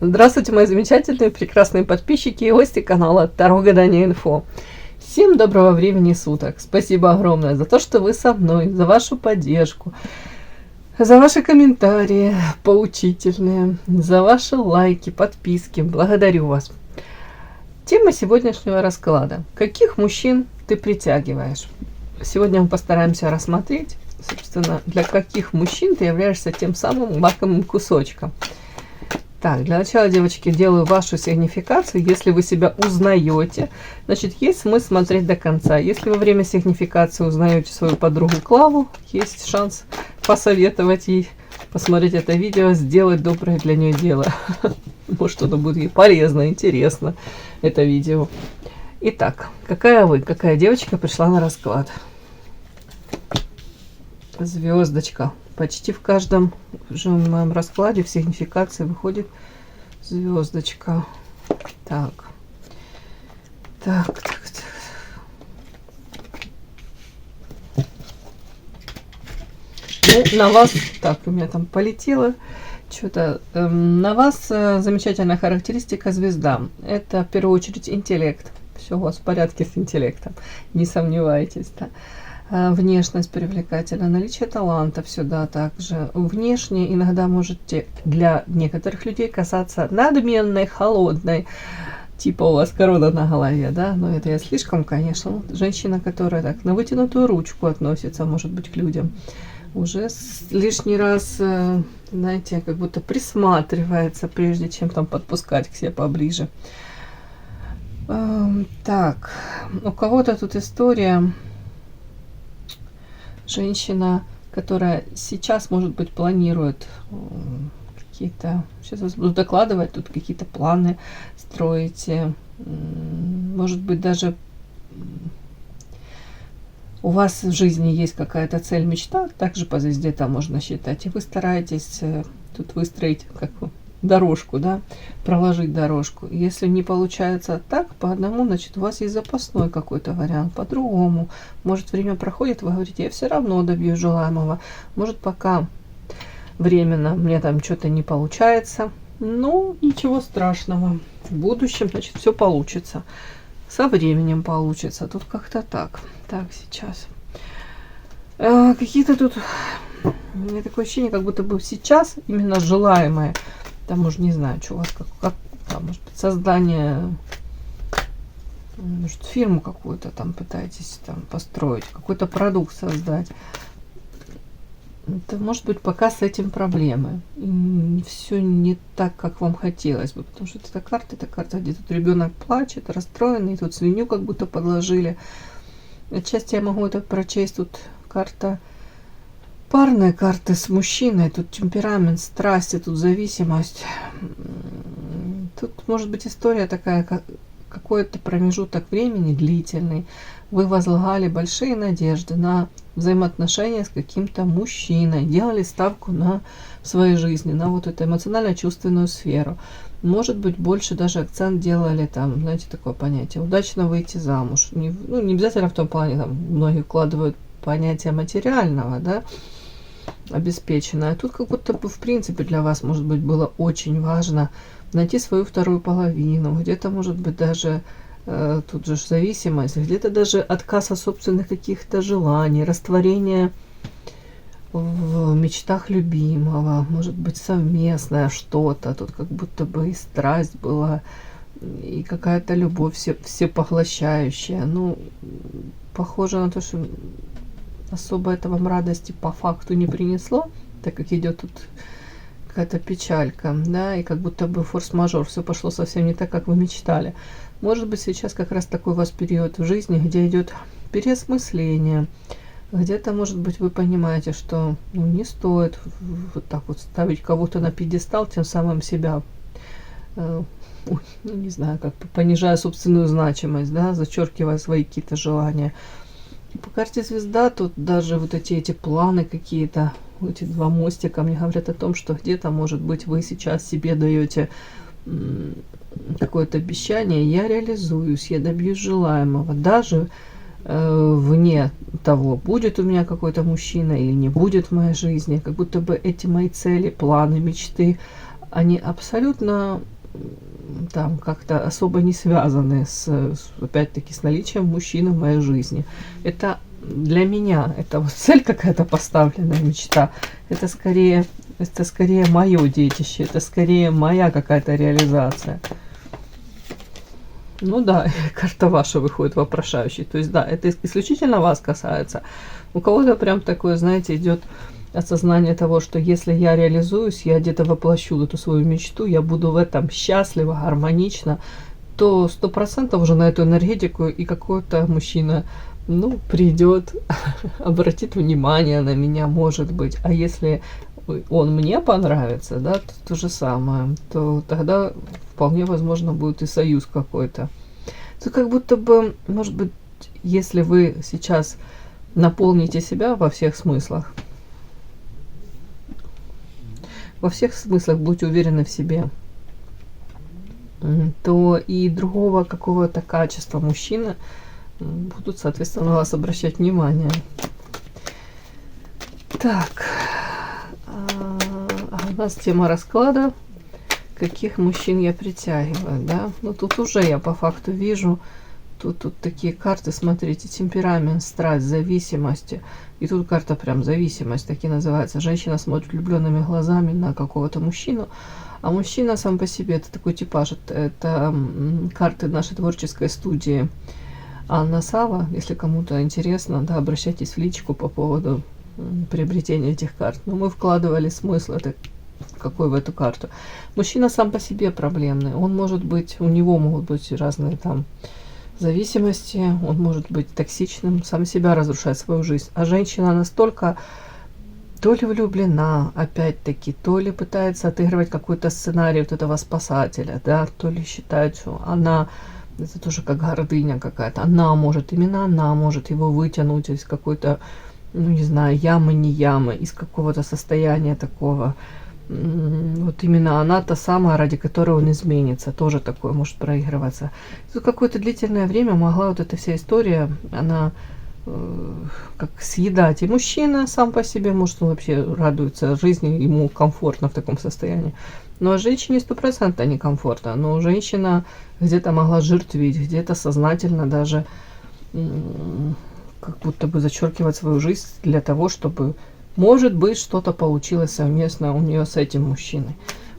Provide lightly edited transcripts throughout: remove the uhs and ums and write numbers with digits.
Здравствуйте, мои замечательные, прекрасные подписчики и гости канала Таро Гадание Инфо. Всем доброго времени суток. Спасибо огромное за то, что вы со мной, за вашу поддержку, за ваши комментарии поучительные, за ваши лайки, подписки. Благодарю вас. Тема сегодняшнего расклада. Каких мужчин ты притягиваешь? Сегодня мы постараемся рассмотреть, собственно, для каких мужчин ты являешься тем самым лакомым кусочком. Так, для начала, девочки, делаю вашу сигнификацию. Если вы себя узнаете, значит, есть смысл смотреть до конца. Если во время сигнификации узнаете свою подругу Клаву, есть шанс посоветовать ей посмотреть это видео, сделать доброе для нее дело. Может, оно будет ей полезно, интересно, это видео. Итак, какая девочка пришла на расклад? Звездочка. Почти в каждом же в моем раскладе в сигнификации выходит звездочка. Так. Ну, на вас... Так, у меня там полетело что-то. На вас замечательная характеристика звезда. Это в первую очередь интеллект. Все у вас в порядке с интеллектом. Не сомневайтесь, да. Внешность привлекательна, наличие талантов сюда также. Внешне иногда можете для некоторых людей касаться надменной, холодной, типа у вас корона на голове, да, но это я слишком, конечно. Женщина, которая так на вытянутую ручку относится, может быть, к людям, уже лишний раз, знаете, как будто присматривается, прежде чем там подпускать к себе поближе. Так, у кого-то тут история... Женщина, которая сейчас, может быть, планирует какие-то... Сейчас вас буду докладывать, тут какие-то планы строите. Может быть, даже у вас в жизни есть какая-то цель, мечта. Также по звезде там можно считать. И вы стараетесь тут выстроить дорожку, да, проложить дорожку. Если не получается так, по одному, значит, у вас есть запасной какой-то вариант, по-другому. Может, время проходит, вы говорите, я все равно добьюсь желаемого. Может, пока временно мне там что-то не получается. Ну, ничего страшного. В будущем, значит, все получится. Со временем получится. Тут как-то так. Так, сейчас. Какие-то тут... У меня такое ощущение, как будто бы сейчас именно желаемое. Там уже не знаю, что у вас, как там, может быть, создание, может, фирму какую-то там пытаетесь там построить, какой-то продукт создать. Это может быть пока с этим проблемы. Все не так, как вам хотелось бы, потому что эта карта, где тут ребенок плачет, расстроенный, тут свинью как будто подложили. Отчасти я могу это прочесть, тут карта... Парные карты с мужчиной, тут темперамент, страсти, тут зависимость. Тут может быть история такая, как какой-то промежуток времени длительный. Вы возлагали большие надежды на взаимоотношения с каким-то мужчиной, делали ставку на своей жизни, на вот эту эмоционально-чувственную сферу. Может быть, больше даже акцент делали там, знаете, такое понятие, удачно выйти замуж. Не обязательно в том плане, там многие вкладывают понятие материального, да, обеспеченная. Тут как будто бы в принципе для вас, может быть, было очень важно найти свою вторую половину. Где-то, может быть, даже тут же зависимость, где-то даже отказ от собственных каких-то желаний, растворение в мечтах любимого, может быть, совместное что-то. Тут как будто бы и страсть была, и какая-то любовь всепоглощающая. Ну, похоже на то, что особо это вам радости по факту не принесло, так как идет тут какая-то печалька, да, и как будто бы форс-мажор, все пошло совсем не так, как вы мечтали. Может быть, сейчас как раз такой у вас период в жизни, где идет переосмысление, где-то, может быть, вы понимаете, что не стоит вот так вот ставить кого-то на пьедестал, тем самым себя, не знаю, как понижая собственную значимость, да, зачеркивая свои какие-то желания. По карте звезда тут даже вот эти планы какие-то, эти два мостика мне говорят о том, что где-то, может быть, вы сейчас себе даете какое-то обещание, я реализуюсь, я добьюсь желаемого, даже вне того, будет у меня какой-то мужчина или не будет в моей жизни, как будто бы эти мои цели, планы, мечты, они абсолютно там как-то особо не связаны опять-таки, с наличием мужчины в моей жизни. Это для меня, это вот цель какая-то поставленная, мечта. Это скорее мое детище, это скорее моя какая-то реализация. Ну да, карта ваша выходит вопрошающий. То есть да, это исключительно вас касается. У кого-то прям такое, знаете, идет осознание того, что если я реализуюсь, я где-то воплощу эту свою мечту, я буду в этом счастлива, гармонично, то 100% уже на эту энергетику и какой-то мужчина, ну, придет, обратит внимание на меня, может быть. А если он мне понравится, да, то же самое, то тогда вполне возможно будет и союз какой-то. То как будто бы, может быть, если вы сейчас наполните себя во всех смыслах, будьте уверены в себе, то и другого какого-то качества мужчины будут, соответственно, на вас обращать внимание. Так, у нас тема расклада. Каких мужчин я притягиваю, да? Ну, тут уже я по факту вижу, тут такие карты, смотрите, темперамент, страсть, зависимости. И тут карта прям зависимость, так и называется. Женщина смотрит влюбленными глазами на какого-то мужчину, а мужчина сам по себе, это такой типаж. Это карты нашей творческой студии Анна Сава. Если кому-то интересно, да, обращайтесь в личку по поводу приобретения этих карт. Но мы вкладывали смысл какой в эту карту. Мужчина сам по себе проблемный. Он может быть, у него могут быть разные там зависимости, он может быть токсичным, сам себя разрушает свою жизнь. А женщина настолько то ли влюблена, опять-таки, то ли пытается отыгрывать какой-то сценарий вот этого спасателя, да, то ли считает, что она, это тоже как гордыня какая-то, именно она может его вытянуть из какой-то, ну не знаю, ямы, не ямы, из какого-то состояния такого. Вот именно она та самая, ради которой он изменится, тоже такое может проигрываться. За какое-то длительное время могла вот эта вся история, она как съедать. И мужчина сам по себе, может, он вообще радуется жизни, ему комфортно в таком состоянии. Но женщине 100% некомфортно. Но женщина где-то могла жертвить, где-то сознательно даже как будто бы зачеркивать свою жизнь для того, чтобы, может быть, что-то получилось совместно у нее с этим мужчиной.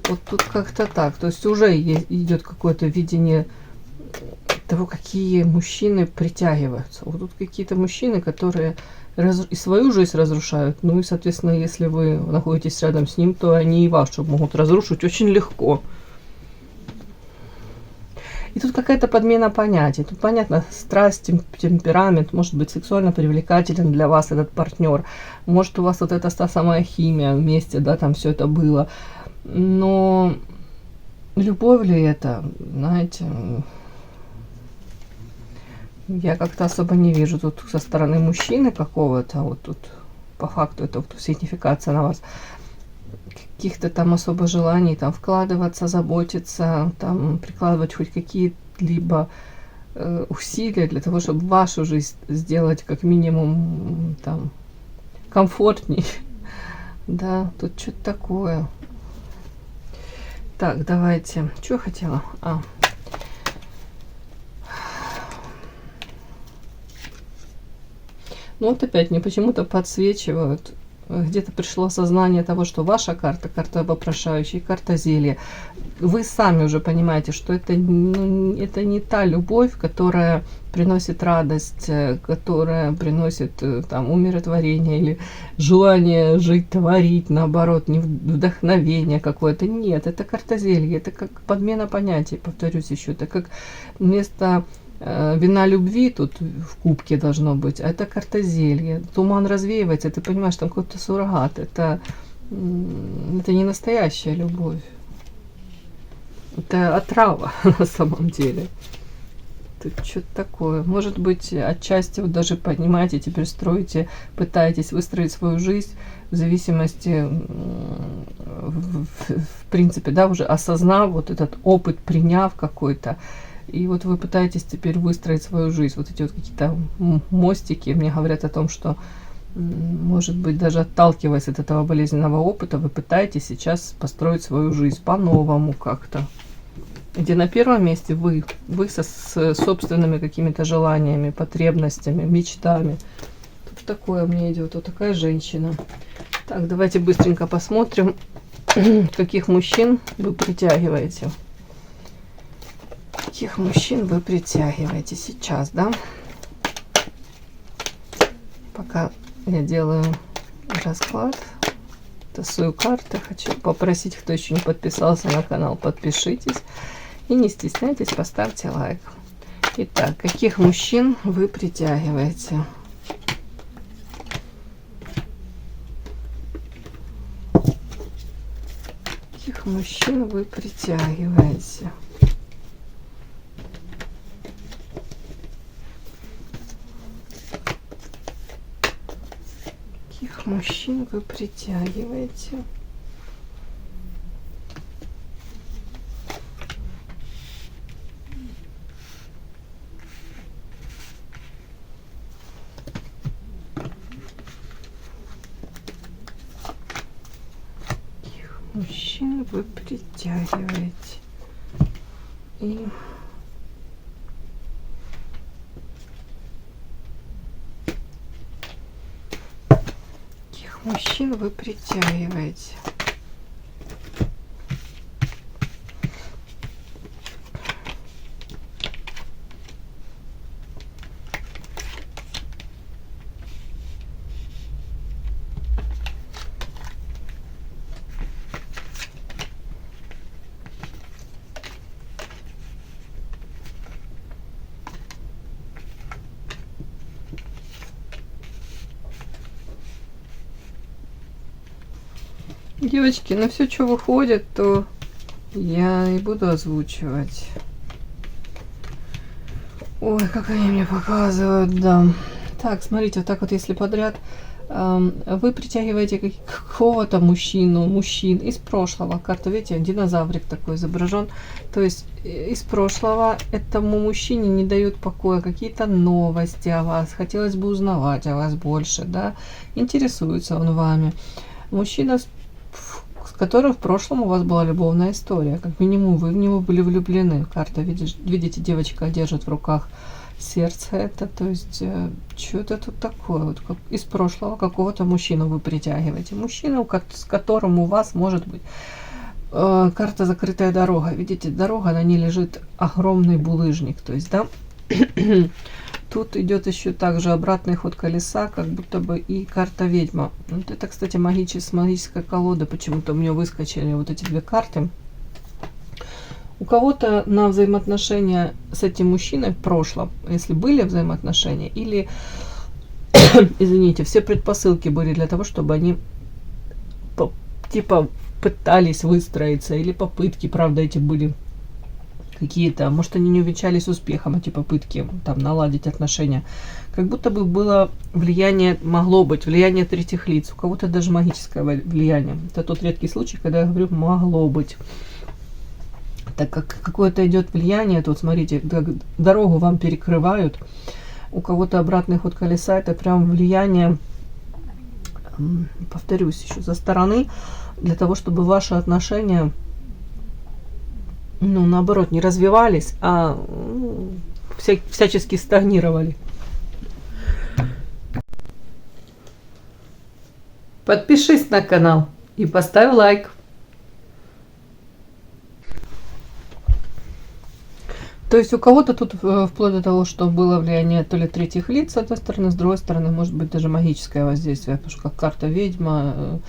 Вот тут как-то так. То есть уже идет какое-то видение того, какие мужчины притягиваются. Вот тут какие-то мужчины, которые и свою жизнь разрушают. Ну и, соответственно, если вы находитесь рядом с ним, то они и вашу могут разрушить очень легко. И тут какая-то подмена понятий. Тут понятно, страсть, темперамент, может быть сексуально привлекателен для вас этот партнер. Может у вас вот эта та самая химия вместе, да, там все это было. Но любовь ли это, знаете, я как-то особо не вижу тут со стороны мужчины какого-то, вот тут по факту это вот сигнификация на вас, каких-то там особо желаний там вкладываться, заботиться, там прикладывать хоть какие-либо усилия для того, чтобы вашу жизнь сделать как минимум там комфортней. Да, тут что-то такое. Так, давайте. Что я хотела? Ну вот опять мне почему-то подсвечивают. Где-то пришло осознание того, что ваша карта вопрошающая, карта зелья. Вы сами уже понимаете, что это, ну, это не та любовь, которая приносит радость, которая приносит там умиротворение или желание жить, творить, наоборот, не вдохновение какое-то. Нет, это карта зелья, это как подмена понятий, повторюсь еще, это как вместо вина любви тут в кубке должно быть, а это карта зелья. Туман развеивается, ты понимаешь, там какой-то суррогат. Это не настоящая любовь. Это отрава на самом деле. Тут что-то такое. Может быть, отчасти вот даже понимаете, теперь строите, пытаетесь выстроить свою жизнь в зависимости, в принципе, да, уже осознав вот этот опыт, приняв какой-то. И вот вы пытаетесь теперь выстроить свою жизнь. Вот эти вот какие-то мостики мне говорят о том, что Может быть, даже отталкиваясь от этого болезненного опыта, вы пытаетесь сейчас построить свою жизнь по-новому как-то. Где на первом месте вы с собственными какими-то желаниями, потребностями, мечтами. Тут такое мне идет, вот такая женщина. Так, давайте быстренько посмотрим, каких мужчин вы притягиваете. Каких мужчин вы притягиваете сейчас, да? Пока я делаю расклад, тасую карты, хочу попросить, кто еще не подписался на канал, подпишитесь. И не стесняйтесь, поставьте лайк. Итак, каких мужчин вы притягиваете? Каких мужчин вы притягиваете? Каких мужчин вы притягиваете? Мужчин вы притягиваете. И каких мужчин вы притягиваете? Девочки, ну все, что выходит, то я и буду озвучивать. Ой, как они мне показывают, да. Так, смотрите, вот так вот, если подряд, вы притягиваете какого-то мужчин из прошлого. Карта, видите, динозаврик такой изображен. То есть из прошлого этому мужчине не дают покоя какие-то новости о вас. Хотелось бы узнавать о вас больше, да. Интересуется он вами. Мужчина, с которым в прошлом у вас была любовная история. Как минимум, вы в него были влюблены. Карта, видите, девочка держит в руках сердце это. То есть, что-то тут такое. Вот как из прошлого какого-то мужчину вы притягиваете. Мужчину, с которым у вас может быть карта «Закрытая дорога». Видите, дорога, на ней лежит огромный булыжник. То есть, да, тут идет еще также обратный ход колеса, как будто бы и карта ведьма. Вот это, кстати, магическая колода. Почему-то у меня выскочили вот эти две карты. У кого-то на взаимоотношения с этим мужчиной в прошлом, если были взаимоотношения, или, извините, все предпосылки были для того, чтобы они типа пытались выстроиться, или попытки, правда, эти были какие-то, может, они не увенчались успехом, эти попытки там наладить отношения. Как будто бы было влияние, могло быть влияние третьих лиц, у кого-то даже магическое влияние. Это тот редкий случай, когда я говорю «могло быть». Так как какое-то идет влияние, тут смотрите, дорогу вам перекрывают, у кого-то обратный ход колеса, это прям влияние, повторюсь, еще со стороны, для того, чтобы ваши отношения, ну, наоборот, не развивались, а всячески стагнировали. Подпишись на канал и поставь лайк. То есть у кого-то тут вплоть до того, что было влияние то ли третьих лиц, с одной стороны, с другой стороны, может быть, даже магическое воздействие, потому что как карта ведьма,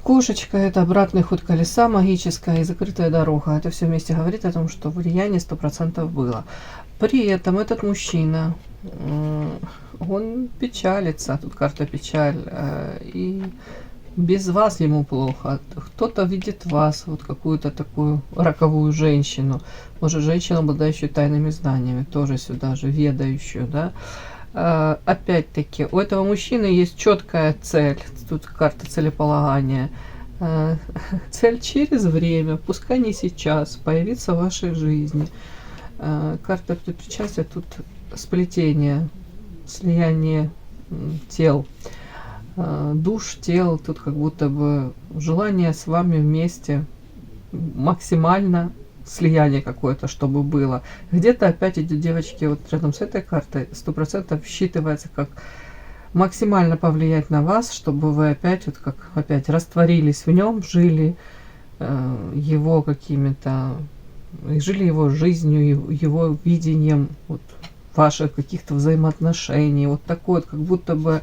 кошечка, это обратный ход колеса, магическая и закрытая дорога. Это все вместе говорит о том, что влияние 100% было. При этом этот мужчина, он печалится, тут карта печаль, и без вас ему плохо. Кто-то видит вас, вот какую-то такую роковую женщину, может, женщину, обладающую тайными знаниями, тоже сюда же, ведающую, да. Опять-таки, у этого мужчины есть четкая цель, тут карта целеполагания, цель через время, пускай не сейчас, появиться в вашей жизни. Карта причастия, тут сплетение, слияние тел, душ, тел. Тут как будто бы желание с вами вместе максимально слияние какое-то, чтобы было. Где-то опять идет, девочки, вот рядом с этой картой 100% считывается как максимально повлиять на вас, чтобы вы опять, вот как опять растворились в нем, жили его какими-то, жили его жизнью, его видением вот, ваших каких-то взаимоотношений. Вот такой вот, как будто бы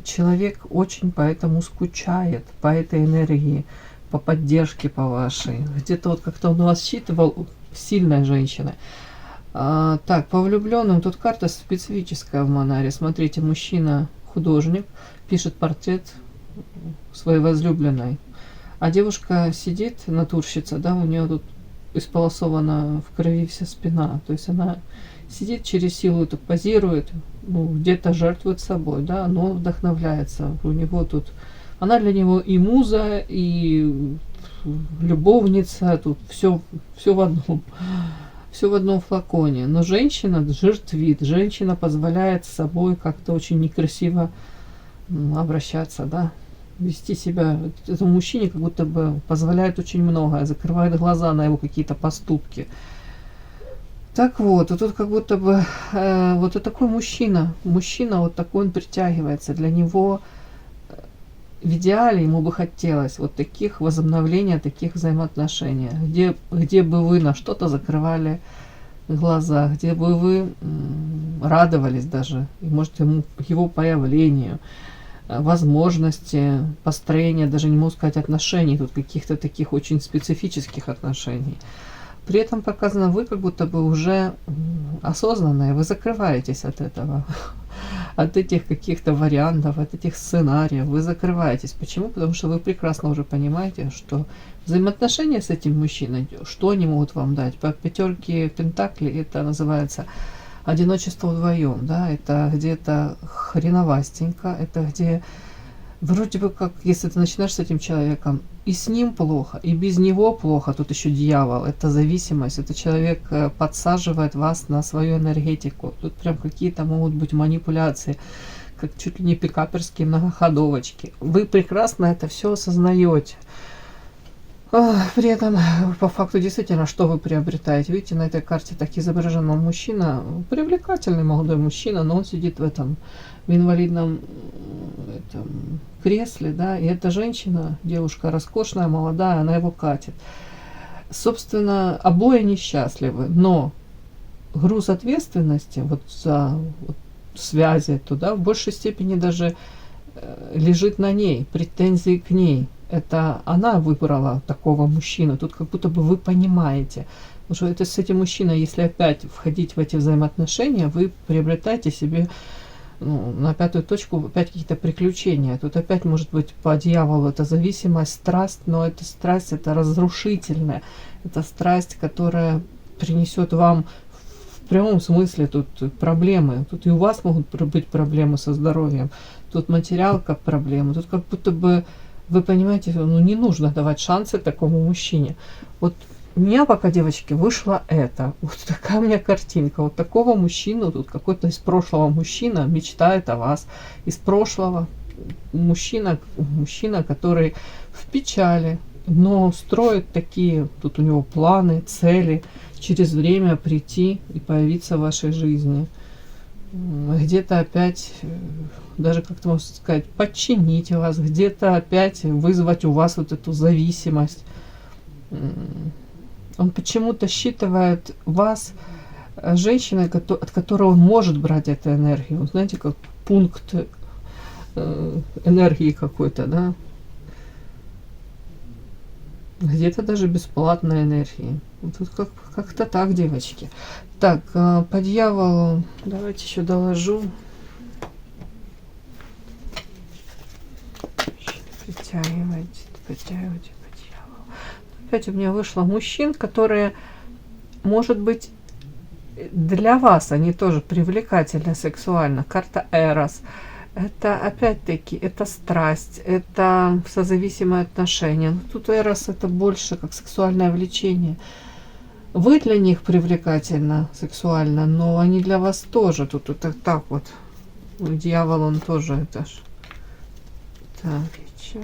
человек очень поэтому скучает, по этой энергии, по поддержке, по вашей. Где-то вот как-то он вас считывал, сильная женщина. Так, по влюбленным, тут карта специфическая в Манаре. Смотрите, мужчина, художник, пишет портрет своей возлюбленной. А девушка сидит, натурщица, да, у нее тут исполосована в крови вся спина. То есть она сидит через силу, тут позирует, ну, где-то жертвует собой, да, но вдохновляется. У него тут, она для него и муза, и любовница, тут все в одном. Все в одном флаконе. Но женщина жертвит, женщина позволяет с собой как-то очень некрасиво обращаться, да, вести себя. Этому мужчине как будто бы позволяет очень многое, закрывает глаза на его какие-то поступки. Так вот, и тут как будто бы вот и такой мужчина вот такой он притягивается. Для него в идеале ему бы хотелось вот таких возобновления, таких взаимоотношений, где бы вы на что-то закрывали глаза, где бы вы радовались даже, и, может, его появлению, возможности построения, даже не могу сказать отношений, тут каких-то таких очень специфических отношений. При этом показано, вы как будто бы уже осознанные, вы закрываетесь от этого, от этих каких-то вариантов, от этих сценариев, вы закрываетесь. Почему? Потому что вы прекрасно уже понимаете, что взаимоотношения с этим мужчиной, что они могут вам дать. По пятерке пентаклей это называется одиночество вдвоем, да, это где-то хреновастенько, это где вроде бы как, если ты начинаешь с этим человеком, и с ним плохо, и без него плохо, тут еще дьявол, это зависимость, это человек подсаживает вас на свою энергетику, тут прям какие-то могут быть манипуляции, как чуть ли не пикаперские многоходовочки. Вы прекрасно это все осознаете. При этом, по факту, действительно, что вы приобретаете? Видите, на этой карте так изображен мужчина, привлекательный молодой мужчина, но он сидит в инвалидном кресле, да, и эта женщина, девушка роскошная, молодая, она его катит. Собственно, обои несчастливы, но груз ответственности вот за связи туда в большей степени даже лежит на ней, претензии к ней. Это она выбрала такого мужчину. Тут как будто бы вы понимаете, что это с этим мужчиной, если опять входить в эти взаимоотношения, вы приобретаете себе на пятую точку опять какие-то приключения. Тут опять может быть по дьяволу это зависимость, страсть, но эта страсть это разрушительная. Это страсть, которая принесет вам в прямом смысле тут проблемы. Тут и у вас могут быть проблемы со здоровьем. Тут материалка проблемы. Тут как будто бы вы понимаете, ну не нужно давать шансы такому мужчине. Вот у меня пока, девочки, вышло это. Вот такая у меня картинка. Вот такого мужчину, тут какой-то из прошлого мужчина мечтает о вас. Из прошлого мужчина, который в печали, но строит такие, тут у него планы, цели, через время прийти и появиться в вашей жизни. Где-то опять, даже как-то можно сказать, подчинить вас, где-то опять вызвать у вас вот эту зависимость. Он почему-то считывает вас женщиной, от которой он может брать эту энергию. Вот знаете, как пункт энергии какой-то, да? Где-то даже бесплатной энергии. Тут как-то так, девочки. Так, по дьяволу давайте еще доложу. Притягивайте по дьяволу. Опять у меня вышло мужчин, которые, может быть, для вас они тоже привлекательны сексуально. Карта Эрос. Это опять-таки, это страсть, это созависимые отношения. Но тут Эрос это больше как сексуальное влечение. Вы для них привлекательны сексуально, но они для вас тоже. Тут так вот. Дьявол, он тоже это ж. Так, и чё?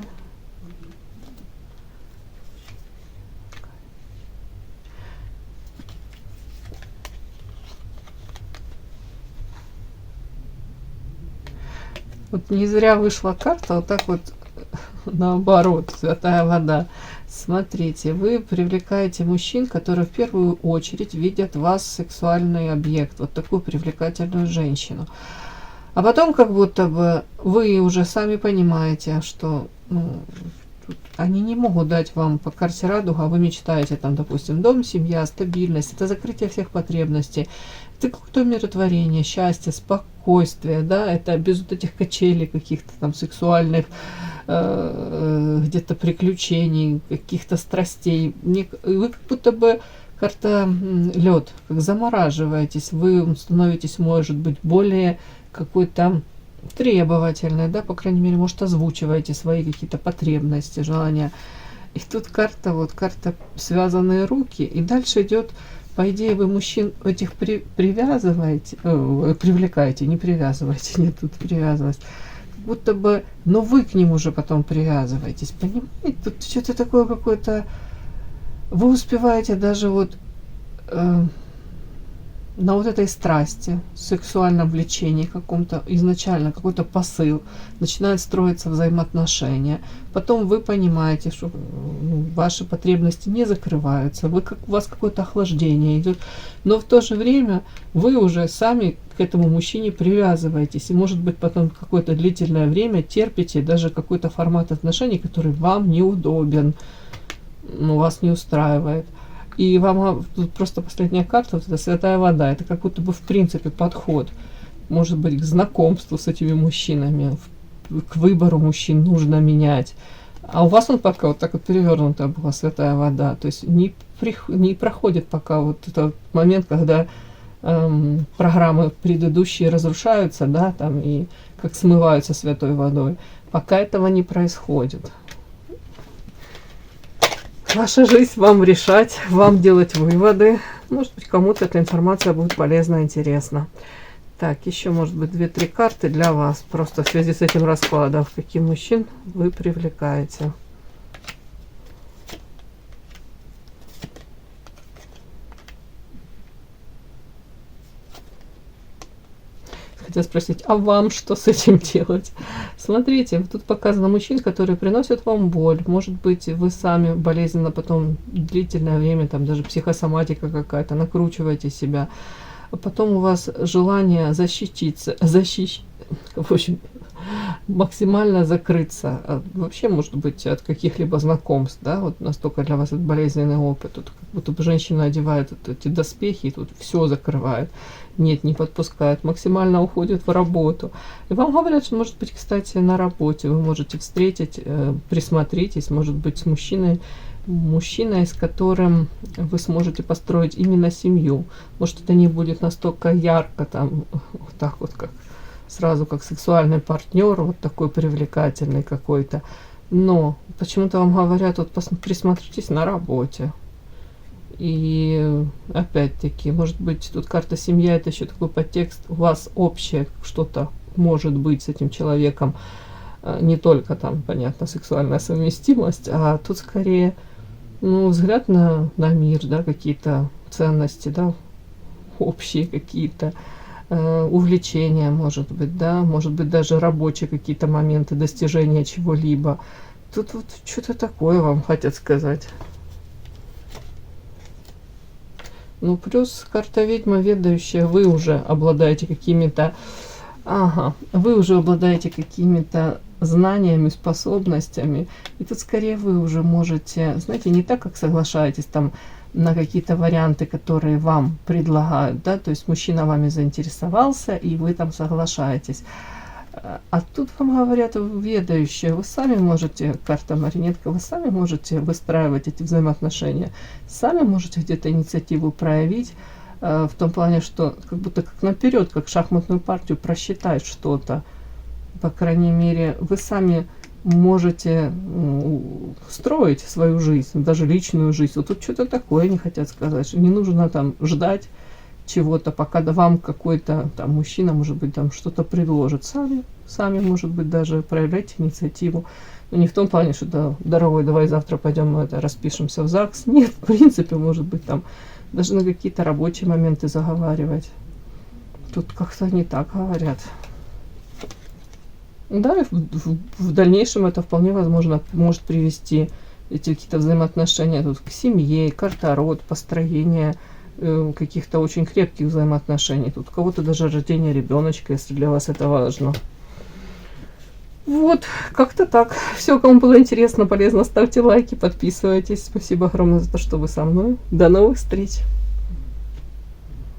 Вот не зря вышла карта вот так вот наоборот, святая вода. Смотрите, вы привлекаете мужчин, которые в первую очередь видят в вас сексуальный объект, вот такую привлекательную женщину. А потом как будто бы вы уже сами понимаете, что они не могут дать вам по карте радуга, а вы мечтаете там, допустим, дом, семья, стабильность, это закрытие всех потребностей, это какое-то умиротворение, счастье, спокойствие, да, это без вот этих качелей каких-то там сексуальных, где-то приключений, каких-то страстей. Вы как будто бы карта лед, как замораживаетесь, вы становитесь, может быть, более какой-то требовательной, да, по крайней мере, может, озвучиваете свои какие-то потребности, желания. И тут карта, вот карта связанные руки, и дальше идет, по идее, вы мужчин этих привязываете, привлекаете, не привязываете, нет, тут привязывать, как будто бы, но вы к ним уже потом привязываетесь, понимаете, тут что-то такое какое-то, вы успеваете даже вот на вот этой страсти, сексуальном влечении каком-то, изначально какой-то посыл, начинает строиться взаимоотношения. Потом вы понимаете, что ваши потребности не закрываются, у вас какое-то охлаждение идет, но в то же время вы уже сами к этому мужчине привязываетесь, и, может быть, потом какое-то длительное время терпите даже какой-то формат отношений, который вам неудобен, вас не устраивает. И вам тут просто последняя карта, вот эта святая вода, это как будто бы в принципе подход, может быть, к знакомству с этими мужчинами, к выбору мужчин нужно менять. А у вас он пока вот так вот перевернутая была святая вода, то есть не проходит пока вот этот момент, когда программы предыдущие разрушаются, да, там и как смываются святой водой. Пока этого не происходит. Ваша жизнь, вам решать, вам делать выводы. Может быть, кому-то эта информация будет полезна, интересна. Так, еще, может быть, 2-3 карты для вас. Просто в связи с этим раскладом. Каких мужчин вы привлекаете. Хотела спросить, а вам что с этим делать? Смотрите, тут показано мужчин, которые приносят вам боль. Может быть, вы сами болезненно потом длительное время, там даже психосоматика какая-то, накручиваете себя. А потом у вас желание защититься, в общем, максимально закрыться. Вообще, может быть, от каких-либо знакомств, да, вот настолько для вас это болезненный опыт. Тут как будто бы женщина одевает вот эти доспехи, и тут все закрывает. Нет, не подпускает, максимально уходит в работу. И вам говорят, что, может быть, кстати, на работе вы можете встретить, присмотритесь, может быть, с мужчиной, с которым вы сможете построить именно семью. Может, это не будет настолько ярко, там, вот так вот, как сразу, как сексуальный партнер, вот такой привлекательный какой-то. Но почему-то вам говорят, вот присмотритесь на работе. И опять-таки, может быть, тут карта семья, это еще такой подтекст, у вас общее что-то может быть с этим человеком, не только там, понятно, сексуальная совместимость, а тут скорее, взгляд на мир, да, какие-то ценности, да, общие какие-то, увлечения, может быть, да, может быть, даже рабочие какие-то моменты, достижения чего-либо. Тут вот что-то такое вам хотят сказать. Плюс карта ведьма, ведающая, вы уже обладаете какими-то, вы уже обладаете какими-то знаниями, способностями, и тут скорее вы уже можете, знаете, не так, как соглашаетесь там на какие-то варианты, которые вам предлагают, да, то есть мужчина вами заинтересовался, и вы там соглашаетесь. А тут вам говорят, ведающие, вы сами можете, карта марионетка, вы сами можете выстраивать эти взаимоотношения, сами можете где-то инициативу проявить, в том плане, что как будто как наперед, как шахматную партию просчитать что-то. По крайней мере, вы сами можете строить свою жизнь, даже личную жизнь. Вот тут что-то такое они хотят сказать, что не нужно там ждать, чего-то, пока вам какой-то там мужчина, может быть, там что-то предложит. Сами, может быть, даже проявлять инициативу. Но не в том плане, что да, дорогой, давай завтра пойдем распишемся в ЗАГС. Нет, в принципе, может быть, там даже на какие-то рабочие моменты заговаривать. Тут как-то не так говорят. Да, и в дальнейшем это вполне возможно может привести эти какие-то взаимоотношения тут к семье, карта род, построение каких-то очень крепких взаимоотношений. Тут у кого-то даже рождение ребеночка, если для вас это важно. Вот, как-то так. Все, кому было интересно, полезно, ставьте лайки, подписывайтесь. Спасибо огромное за то, что вы со мной. До новых встреч!